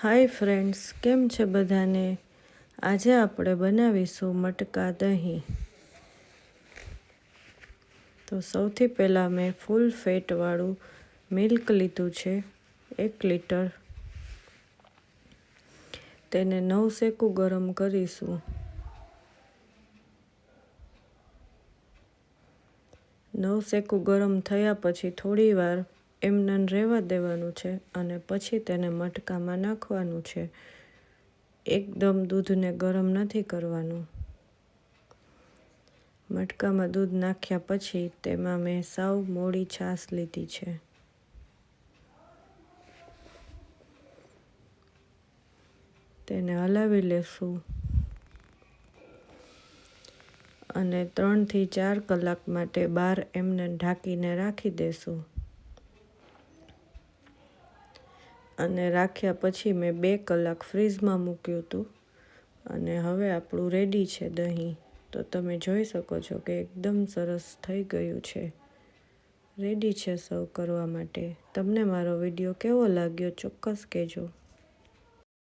Hi friends, કેમ છે બધાને? આજે આપણે બનાવીશું મટકા દહીં. તો સૌથી પહેલાં મેં ફૂલ ફેટવાળું મિલ્ક લીધું છે 1 લીટર. તેને 9 શેકું ગરમ કરીશું. 9 શેકું ગરમ થયા પછી થોડી વાર એમને રહેવા દેવાનું છે અને પછી તેને મટકામાં નાખવાનું છે. એકદમ દૂધને ગરમ નથી કરવાનું. મટકામાં દૂધ નાખ્યા પછી તેમાં મેં સાવ મોળી છાશ લીધી છે. તેને હલાવી લેશું અને 3 થી 4 કલાક માટે બહાર એમને ઢાંકીને રાખી દેશું. અને રાખ્યા પછી મેં 2 કલાક ફ્રીઝમાં મૂક્યું હતું અને હવે આપણું રેડી છે દહીં. તો તમે જોઈ શકો છો કે એકદમ સરસ થઈ ગયું છે. રેડી છે સર્વ કરવા માટે. તમને મારો વિડીયો કેવો લાગ્યો ચોક્કસ કહેજો.